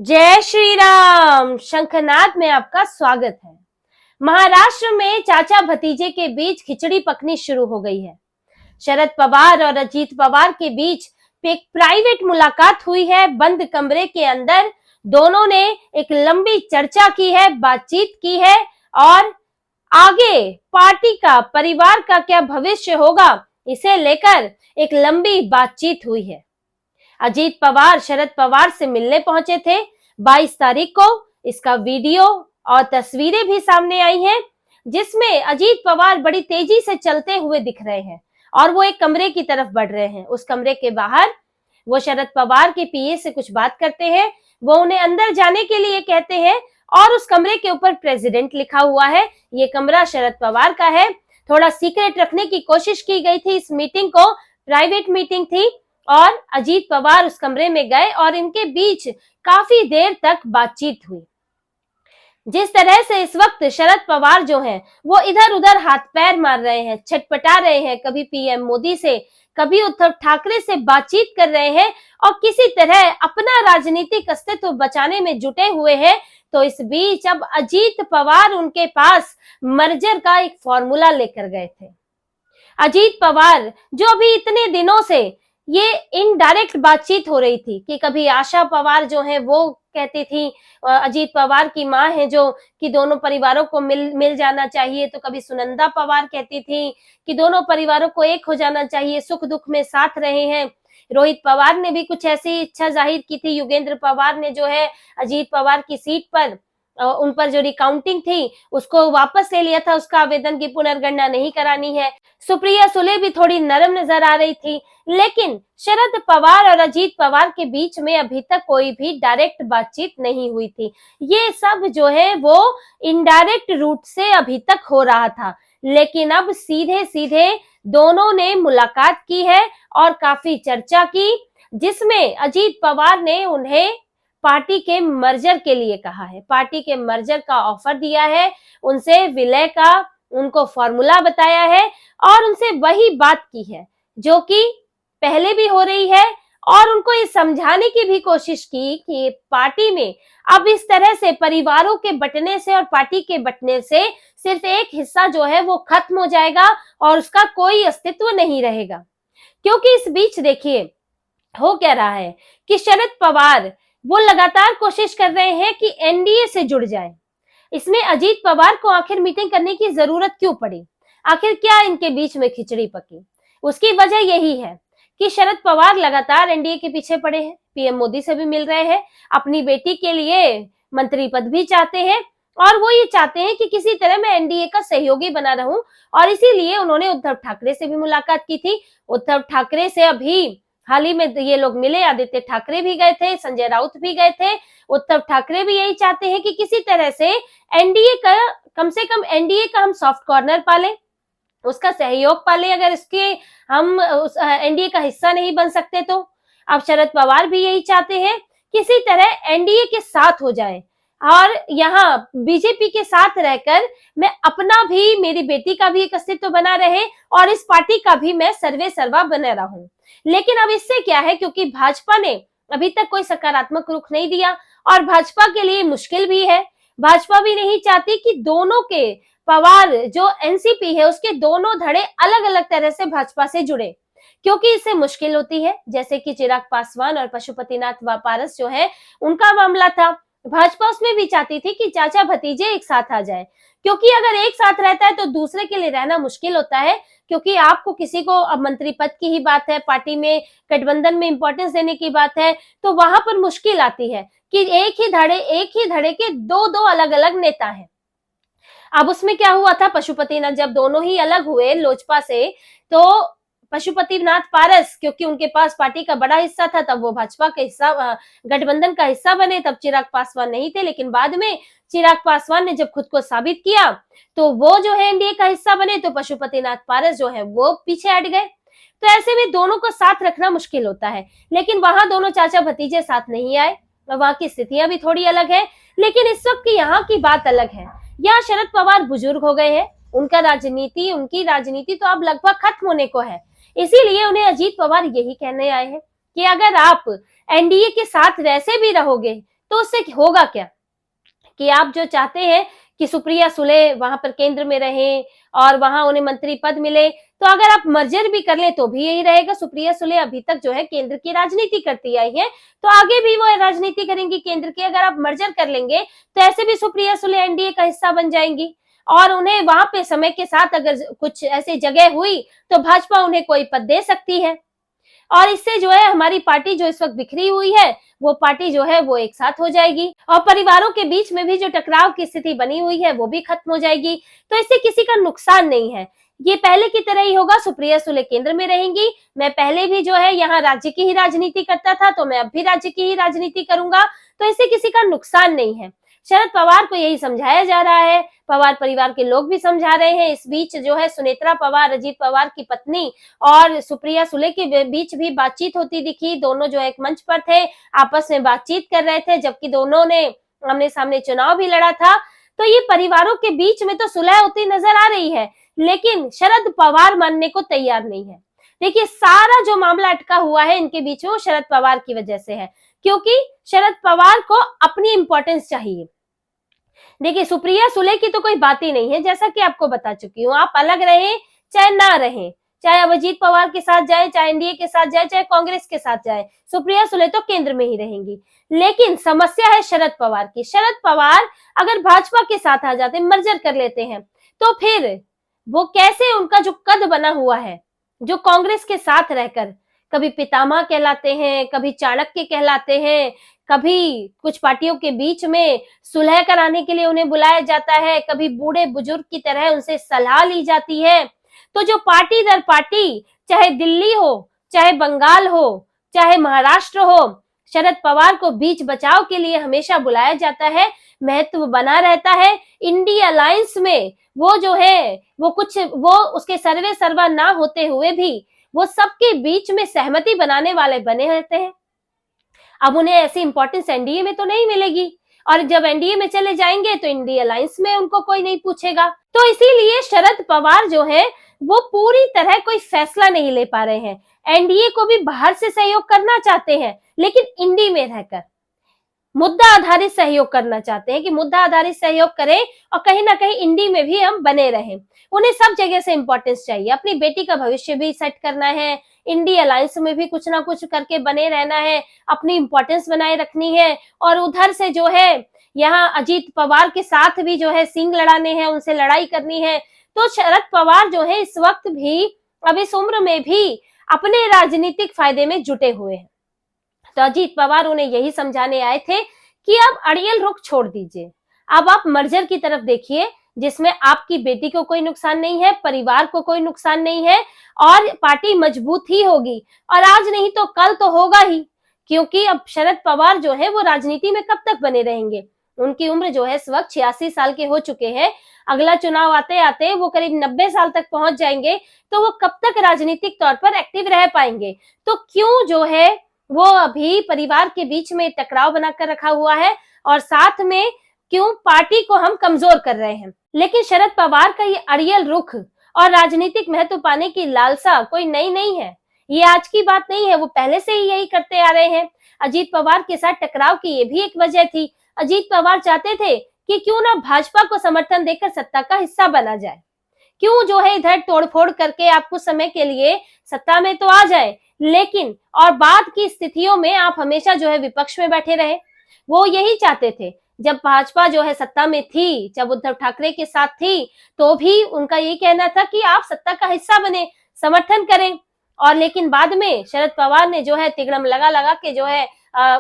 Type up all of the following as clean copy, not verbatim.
जय श्री राम। शंखनाद में आपका स्वागत है। महाराष्ट्र में चाचा भतीजे के बीच खिचड़ी पकनी शुरू हो गई है। शरद पवार और अजीत पवार के बीच एक प्राइवेट मुलाकात हुई है। बंद कमरे के अंदर दोनों ने एक लंबी चर्चा की है, बातचीत की है और आगे पार्टी का, परिवार का क्या भविष्य होगा, इसे लेकर एक लंबी बातचीत हुई है। अजीत पवार शरद पवार से मिलने पहुंचे थे 22 तारीख को। इसका वीडियो और तस्वीरें भी सामने आई हैं, जिसमें अजीत पवार बड़ी तेजी से चलते हुए दिख रहे हैं और वो एक कमरे की तरफ बढ़ रहे हैं। उस कमरे के बाहर वो शरद पवार के पीए से कुछ बात करते हैं, वो उन्हें अंदर जाने के लिए कहते हैं और उस कमरे के ऊपर प्रेसिडेंट लिखा हुआ है। ये कमरा शरद पवार का है। थोड़ा सीक्रेट रखने की कोशिश की गई थी इस मीटिंग को, प्राइवेट मीटिंग थी और अजीत पवार उस कमरे में गए और इनके बीच काफी देर तक बातचीत हुई। जिस तरह से इस वक्त शरद पवार जो हैं वो इधर उधर हाथ पैर मार रहे हैं, छटपटा रहे हैं, कभी पीएम मोदी से, कभी उद्धव ठाकरे से बातचीत कर रहे हैं और किसी तरह अपना राजनीतिक अस्तित्व बचाने में जुटे हुए हैं। तो इस बीच अब अजीत पवार उनके पास मर्जर का एक फॉर्मूला लेकर गए थे। अजीत पवार जो अभी इतने दिनों से ये इनडायरेक्ट बातचीत हो रही थी कि कभी आशा पवार जो है वो कहती थी, अजीत पवार की मां है जो, कि दोनों परिवारों को मिल जाना चाहिए, तो कभी सुनंदा पवार कहती थी कि दोनों परिवारों को एक हो जाना चाहिए, सुख दुख में साथ रहे हैं। रोहित पवार ने भी कुछ ऐसी इच्छा जाहिर की थी। योगेंद्र पवार ने जो है अजीत पवार की सीट पर, उन पर जो रिकाउंटिंग थी उसको वापस ले लिया था, उसका आवेदन की पुनर्गणना नहीं करानी है। सुप्रिया सुले भी थोड़ी नरम नजर आ रही थी, लेकिन शरद पवार और अजीत पवार के बीच में अभी तक कोई भी डायरेक्ट बातचीत नहीं हुई थी। ये सब जो है वो इनडायरेक्ट रूट से अभी तक हो रहा था, लेकिन अब सीधे सीधे दोनों ने मुलाकात की है और काफी चर्चा की, जिसमें अजीत पवार ने उन्हें पार्टी के मर्जर के लिए कहा है, पार्टी के मर्जर का ऑफर दिया है, उनसे विलय का उनको फॉर्मूला बताया है और उनसे वही बात की है जो कि पहले भी हो रही है और उनको ये समझाने की भी कोशिश की कि पार्टी में अब इस तरह से परिवारों के बंटने से और पार्टी के बंटने से सिर्फ एक हिस्सा जो है वो खत्म हो जाएगा और उसका कोई अस्तित्व नहीं रहेगा। क्योंकि इस बीच देखिए हो क्या रहा है कि शरद पवार वो लगातार कोशिश कर रहे हैं कि एनडीए से जुड़ जाए। इसमें अजीत पवार को आखिर मीटिंग करने की जरूरत क्यों पड़ी, आखिर क्या इनके बीच में खिचड़ी पकी? उसकी वजह यही है कि शरद पवार लगातार एनडीए के पीछे पड़े हैं, पीएम मोदी से भी मिल रहे हैं, अपनी बेटी के लिए मंत्री पद भी चाहते हैं और वो ये चाहते हैं कि किसी तरह मैं एनडीए का सहयोगी बना रहूं और इसीलिए उन्होंने उद्धव ठाकरे से भी मुलाकात की थी। उद्धव ठाकरे से अभी हाल ही में ये लोग मिले, आदित्य ठाकरे भी गए थे, संजय राउत भी गए थे। उद्धव ठाकरे भी यही चाहते हैं कि किसी तरह से एनडीए का, कम से कम एनडीए का हम सॉफ्ट कॉर्नर पाले, उसका सहयोग पाले। अगर इसके हम उस एनडीए का हिस्सा नहीं बन सकते तो अब शरद पवार भी यही चाहते हैं किसी तरह एनडीए के साथ हो जाए और यहाँ बीजेपी के साथ रहकर मैं अपना भी, मेरी बेटी का भी एक अस्तित्व बना रहे और इस पार्टी का भी मैं सर्वे सर्वा बना रहूं। लेकिन अब इससे क्या है, क्योंकि भाजपा ने अभी तक कोई सकारात्मक रुख नहीं दिया और भाजपा के लिए मुश्किल भी है। भाजपा भी नहीं चाहती कि दोनों के, पवार जो एनसीपी है उसके दोनों धड़े अलग अलग तरह से भाजपा से जुड़े, क्योंकि इससे मुश्किल होती है। जैसे कि चिराग पासवान और पशुपतिनाथ पारस जो है उनका मामला था, भाजपा उसमें भी चाहती थी कि चाचा भतीजे एक साथ आ जाए, क्योंकि अगर एक साथ रहता है तो दूसरे के लिए रहना मुश्किल होता है, क्योंकि आपको किसी को, अब मंत्री पद की ही बात है, पार्टी में गठबंधन में इंपॉर्टेंस देने की बात है, तो वहां पर मुश्किल आती है कि एक ही धड़े के दो दो अलग अलग नेता हैं। अब उसमें क्या हुआ था, पशुपतिनाथ जब दोनों ही अलग हुए लोजपा से, तो पशुपतिनाथ पारस, क्योंकि उनके पास पार्टी का बड़ा हिस्सा था, तब वो भाजपा का हिस्सा, गठबंधन का हिस्सा बने। तब चिराग पासवान नहीं थे, लेकिन बाद में चिराग पासवान ने जब खुद को साबित किया तो वो जो है एनडीए का हिस्सा बने, तो पशुपतिनाथ पारस जो है वो पीछे हट गए। तो ऐसे में दोनों को साथ रखना मुश्किल होता है, लेकिन वहां दोनों चाचा भतीजे साथ नहीं आए, वहां की स्थितियां भी थोड़ी अलग है। लेकिन इस वक्त की यहाँ की बात अलग है। यहाँ शरद पवार बुजुर्ग हो गए हैं, उनकी राजनीति तो अब लगभग खत्म होने को है। इसीलिए उन्हें अजीत पवार यही कहने आए हैं कि अगर आप एनडीए के साथ वैसे भी रहोगे तो उससे होगा क्या कि आप जो चाहते हैं कि सुप्रिया सुले वहां पर केंद्र में रहें और वहां उन्हें मंत्री पद मिले, तो अगर आप मर्जर भी कर ले तो भी यही रहेगा। सुप्रिया सुले अभी तक जो है केंद्र की राजनीति करती आई है, तो आगे भी वो राजनीति करेंगी केंद्र की। अगर आप मर्जर कर लेंगे तो ऐसे भी सुप्रिया सुले एनडीए का हिस्सा बन जाएंगी और उन्हें वहां पे समय के साथ अगर कुछ ऐसी जगह हुई तो भाजपा उन्हें कोई पद दे सकती है और इससे जो है हमारी पार्टी जो इस वक्त बिखरी हुई है वो पार्टी जो है वो एक साथ हो जाएगी और परिवारों के बीच में भी जो टकराव की स्थिति बनी हुई है वो भी खत्म हो जाएगी। तो इससे किसी का नुकसान नहीं है, ये पहले की तरह ही होगा। सुप्रिया सुले केंद्र में रहेंगी, मैं पहले भी जो है यहाँ राज्य की ही राजनीति करता था तो मैं अब भी राज्य की ही राजनीति करूंगा, तो इससे किसी का नुकसान नहीं है। शरद पवार को यही समझाया जा रहा है, पवार परिवार के लोग भी समझा रहे हैं। इस बीच जो है सुनेत्रा पवार, अजीत पवार की पत्नी और सुप्रिया सुले के बीच भी बातचीत होती दिखी। दोनों जो एक मंच पर थे, आपस में बातचीत कर रहे थे, जबकि दोनों ने आमने सामने चुनाव भी लड़ा था। तो ये परिवारों के बीच में तो सुलह होती नजर आ रही है, लेकिन शरद पवार मानने को तैयार नहीं है। देखिए, सारा जो मामला अटका हुआ है इनके बीच में वो शरद पवार की वजह से है, क्योंकि शरद पवार को अपनी इंपॉर्टेंस चाहिए। देखिए, सुप्रिया सुले की तो कोई बात ही नहीं है, जैसा कि आपको बता चुकी हूँ। आप अलग रहे चाहे ना रहे, चाहे अब अजीत पवार के साथ जाए, चाहे एनडीए के साथ जाए, चाहे कांग्रेस के साथ जाए, सुप्रिया सुले तो केंद्र में ही रहेंगी। लेकिन समस्या है शरद पवार की। शरद पवार अगर भाजपा के साथ आ जाते, मर्जर कर लेते हैं, तो फिर वो कैसे, उनका जो कद बना हुआ है, जो कांग्रेस के साथ रहकर कभी पितामह कहलाते हैं, कभी चाणक्य कहलाते हैं, कभी कुछ पार्टियों के बीच में सुलह कराने के लिए उन्हें बुलाया जाता है, कभी बूढ़े बुजुर्ग की तरह उनसे सलाह ली जाती है। तो जो पार्टी दर पार्टी, चाहे दिल्ली हो, चाहे बंगाल हो, चाहे महाराष्ट्र हो, शरद पवार को बीच बचाव के लिए हमेशा बुलाया जाता है, महत्व बना रहता है। इंडिया अलायंस में वो जो है वो उसके सर्वे सर्वा ना होते हुए भी वो सबके बीच में सहमति बनाने वाले बने रहते हैं। अब उन्हें ऐसी इंपॉर्टेंस एनडीए में तो नहीं मिलेगी, और जब एनडीए में चले जाएंगे तो इंडिया अलायंस में उनको कोई नहीं पूछेगा। तो इसीलिए शरद पवार जो है वो पूरी तरह कोई फैसला नहीं ले पा रहे हैं। एनडीए को भी बाहर से सहयोग करना चाहते हैं, लेकिन इंडी में रहकर मुद्दा आधारित सहयोग करना चाहते हैं कि मुद्दा आधारित सहयोग करें और कहीं ना कहीं इंडी में भी हम बने रहें। उन्हें सब जगह से इंपॉर्टेंस चाहिए, अपनी बेटी का भविष्य भी सेट करना है, इंडिया अलायंस में भी कुछ ना कुछ करके बने रहना है, अपनी इंपॉर्टेंस बनाए रखनी है। और उधर से जो है यहाँ अजीत पवार के साथ भी जो है सींग लड़ाने हैं, उनसे लड़ाई करनी है। तो शरद पवार जो है इस वक्त भी, अब इस उम्र में भी अपने राजनीतिक फायदे में जुटे हुए हैं। तो अजीत पवार उन्हें यही समझाने आए थे कि अब अड़ियल रुख छोड़ दीजिए, अब आप मर्जर की तरफ देखिए, जिसमें आपकी बेटी को कोई नुकसान नहीं है, परिवार को कोई नुकसान नहीं है और पार्टी मजबूत ही होगी। और आज नहीं तो कल तो होगा ही, क्योंकि अब शरद पवार जो है वो राजनीति में कब तक बने रहेंगे। उनकी उम्र जो है इस वक्त 86 साल के हो चुके हैं। अगला चुनाव आते आते वो करीब 90 साल तक पहुंच जाएंगे, तो वो कब तक राजनीतिक तौर पर एक्टिव रह पाएंगे। तो क्यों जो है वो अभी परिवार के बीच में टकराव बनाकर रखा हुआ है और साथ में क्यों पार्टी को हम कमजोर कर रहे हैं। लेकिन शरद पवार का ये अड़ियल रुख और राजनीतिक महत्व पाने की लालसा कोई नई नहीं है, ये आज की बात नहीं है, वो पहले से ही यही करते आ रहे हैं। अजीत पवार के साथ टकराव की ये भी एक वजह थी। अजीत पवार चाहते थे कि क्यों ना भाजपा को समर्थन देकर सत्ता का हिस्सा बना जाए, क्यों जो है इधर तोड़फोड़ करके आप कुछ समय के लिए सत्ता में तो आ जाए, लेकिन और बाद की स्थितियों में आप हमेशा जो है विपक्ष में बैठे रहे। वो यही चाहते थे। जब भाजपा जो है सत्ता में थी, जब उद्धव ठाकरे के साथ थी, तो भी उनका यही कहना था कि आप सत्ता का हिस्सा बने, समर्थन करें। और लेकिन बाद में शरद पवार ने जो है तिगड़म लगा लगा के जो है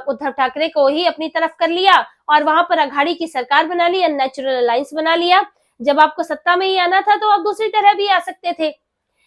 उद्धव ठाकरे को ही अपनी तरफ कर लिया और वहां पर अघाड़ी की सरकार बना ली, नेचुरल अलायंस बना लिया। जब आपको सत्ता में ही आना था तो आप दूसरी तरह भी आ सकते थे।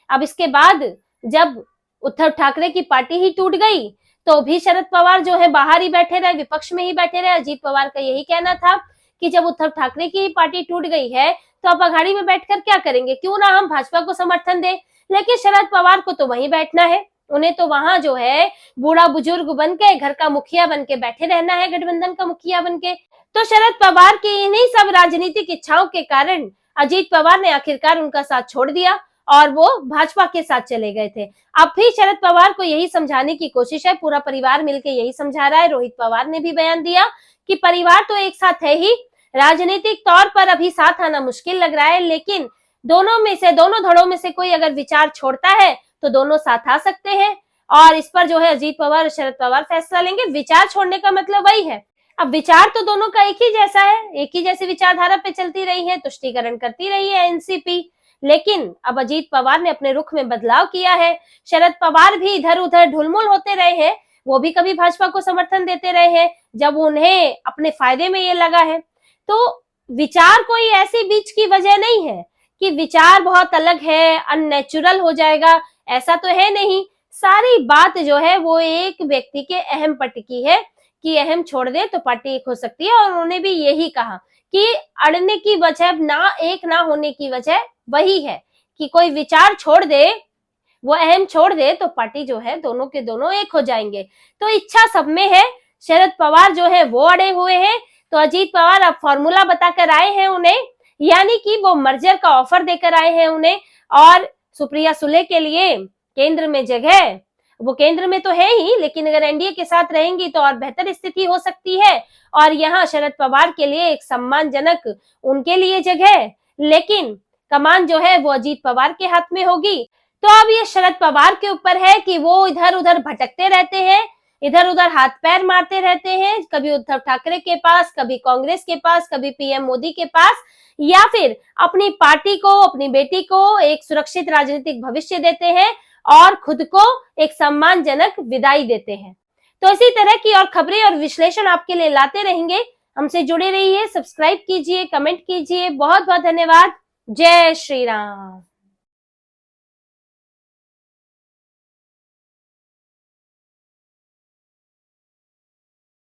अब इसके बाद जब उद्धव ठाकरे की पार्टी ही टूट गई तो भी शरद पवार जो है बाहर ही बैठे रहे, विपक्ष में ही बैठे रहे। अजीत पवार का यही कहना था कि जब उद्धव ठाकरे की पार्टी टूट गई है तो अब अघाड़ी में बैठकर क्या करेंगे, क्यों ना हम भाजपा को समर्थन दें। लेकिन शरद पवार को तो वहीं बैठना है, उन्हें तो वहां जो है बूढ़ा बुजुर्ग बन के, घर का मुखिया बन के बैठे रहना है, गठबंधन का मुखिया बन के। तो शरद पवार की इन्हीं सब राजनीतिक इच्छाओं के कारण अजीत पवार ने आखिरकार उनका साथ छोड़ दिया और वो भाजपा के साथ चले गए थे। अब भी शरद पवार को यही समझाने की कोशिश है, पूरा परिवार मिलकर यही समझा रहा है। रोहित पवार ने भी बयान दिया कि परिवार तो एक साथ है ही, राजनीतिक तौर पर अभी साथ आना मुश्किल लग रहा है, लेकिन दोनों धड़ों में से कोई अगर विचार छोड़ता है तो दोनों साथ आ सकते हैं। और इस पर जो है अजीत पवार और शरद पवार फैसला लेंगे। विचार छोड़ने का मतलब वही है। अब विचार तो दोनों का एक ही जैसा है, एक ही जैसी विचारधारा पे चलती रही है, तुष्टीकरण करती रही है एनसीपी। लेकिन अब अजीत पवार ने अपने रुख में बदलाव किया है। शरद पवार भी इधर उधर ढुलमुल होते रहे हैं, वो भी कभी भाजपा को समर्थन देते रहे हैं जब उन्हें अपने फायदे में ये लगा है। तो विचार कोई ऐसी बीच की वजह नहीं है कि विचार बहुत अलग है, अननेचुरल हो जाएगा, ऐसा तो है नहीं। सारी बात जो है वो एक व्यक्ति के अहम पर टिकी है कि अहम छोड़ दे तो पार्टी एक हो सकती है। और उन्होंने भी यही कहा कि अड़ने की वजह एक ना होने की वजह वही है कि कोई विचार छोड़ दे, वो अहम छोड़ दे तो पार्टी जो है दोनों के दोनों एक हो जाएंगे। तो इच्छा सब में है। शरद पवार जो है वो अड़े हुए हैं, तो अजीत पवार अब फॉर्मूला बताकर आए हैं उन्हें, यानी कि वो मर्जर का ऑफर देकर आए हैं उन्हें। और सुप्रिया सुले के लिए केंद्र में जगह, वो केंद्र में तो है ही, लेकिन अगर एनडीए के साथ रहेंगी तो और बेहतर स्थिति हो सकती है। और यहाँ शरद पवार के लिए एक सम्मानजनक उनके लिए जगह, लेकिन कमान जो है वो अजीत पवार के हाथ में होगी। तो अब ये शरद पवार के ऊपर है कि वो इधर उधर भटकते रहते हैं, इधर उधर हाथ पैर मारते रहते हैं, कभी उद्धव ठाकरे के पास, कभी कांग्रेस के पास, कभी पीएम मोदी के पास, या फिर अपनी पार्टी को, अपनी बेटी को एक सुरक्षित राजनीतिक भविष्य देते हैं और खुद को एक सम्मानजनक विदाई देते हैं। तो इसी तरह की और खबरें और विश्लेषण आपके लिए लाते रहेंगे। हमसे जुड़े रहिए, सब्सक्राइब कीजिए, कमेंट कीजिए। बहुत बहुत धन्यवाद। जय श्री राम।